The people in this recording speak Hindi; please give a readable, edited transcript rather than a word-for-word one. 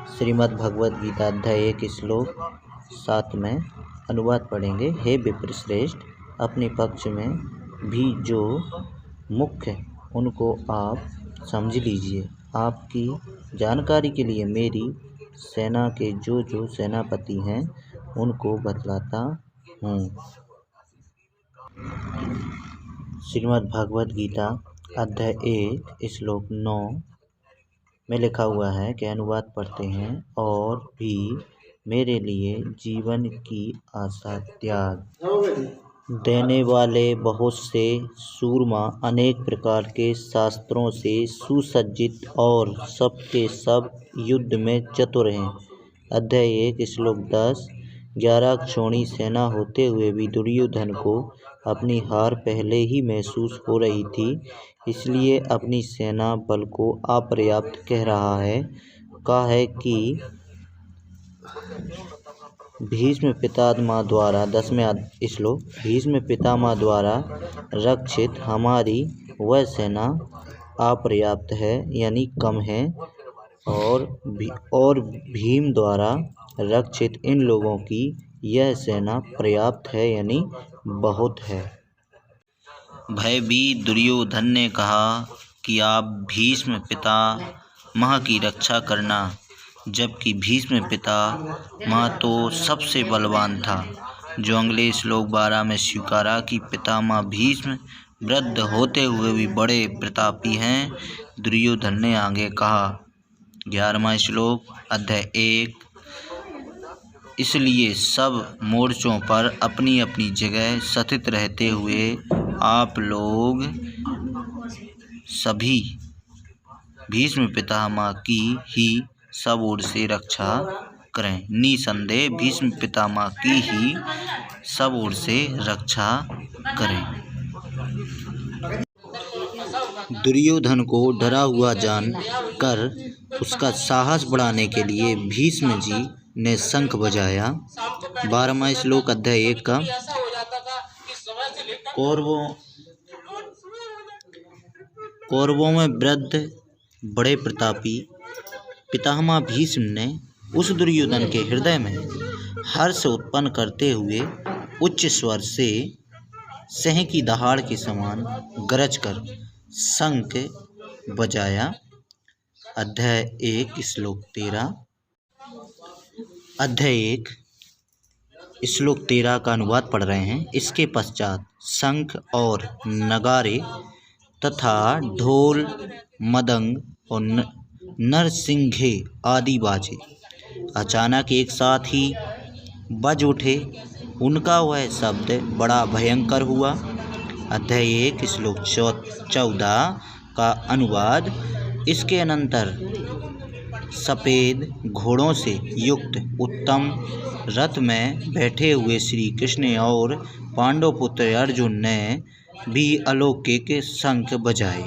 श्रीमद् भगवद गीता अध्याय 1 श्लोक 7 में अनुवाद पढ़ेंगे। हे विप्र श्रेष्ठ, अपने पक्ष में भी जो मुख्य उनको आप समझ लीजिए। आपकी जानकारी के लिए मेरी सेना के जो सेनापति हैं उनको बतलाता हूँ। श्रीमद् भगवद गीता अध्याय 1 श्लोक 9 में लिखा हुआ है कि अनुवाद पढ़ते हैं। और भी मेरे लिए जीवन की आशा त्याग देने वाले बहुत से सूरमा अनेक प्रकार के शास्त्रों से सुसज्जित और सबके सब युद्ध में चतुर हैं। अध्याय 1 श्लोक 10 11 क्षोणी सेना होते हुए भी दुर्योधन को अपनी हार पहले ही महसूस हो रही थी, इसलिए अपनी सेना बल को अपर्याप्त कह रहा है। कहा है कि भीष्म पितामह द्वारा 10वें श्लोक, भीष्म पितामह द्वारा रक्षित हमारी वह सेना अपर्याप्त है यानी कम है, और भीम द्वारा रक्षित इन लोगों की यह सेना पर्याप्त है यानी बहुत है। भयभीत दुर्योधन ने कहा कि आप भीष्म पितामह की रक्षा करना, जबकि भीष्म पितामह तो सबसे बलवान था, जो अगले श्लोक 12 में स्वीकारा कि पितामह भीष्म वृद्ध होते हुए भी बड़े प्रतापी हैं। दुर्योधन ने आगे कहा 11वां श्लोक अध्याय 1, इसलिए सब मोर्चों पर अपनी अपनी जगह स्थित रहते हुए आप लोग सभी भीष्म पितामह की ही सब ओर से रक्षा करें। निसंदेह भीष्म पितामह की ही सब ओर से रक्षा करें। दुर्योधन को डरा हुआ जान कर उसका साहस बढ़ाने के लिए भीष्म जी ने शंख बजाया। 12वां श्लोक अध्याय 1 का कौरवों में वृद्ध बड़े प्रतापी पितामह भीष्म ने उस दुर्योधन के हृदय में हर्ष उत्पन्न करते हुए उच्च स्वर से सिंह की दहाड़ के समान गरज कर शंख बजाया। अध्याय 1 श्लोक 13 अध्याय 1 श्लोक 13 का अनुवाद पढ़ रहे हैं। इसके पश्चात शंख और नगारे तथा ढोल मदंग और नरसिंघे आदि बाजे अचानक एक साथ ही बज उठे। उनका वह शब्द बड़ा भयंकर हुआ। अध्याय 1 श्लोक 14 का अनुवाद। इसके अनंतर सफ़ेद घोड़ों से युक्त उत्तम रथ में बैठे हुए श्री कृष्ण और पांडव पुत्र अर्जुन ने भी अलौकिक शंख बजाए।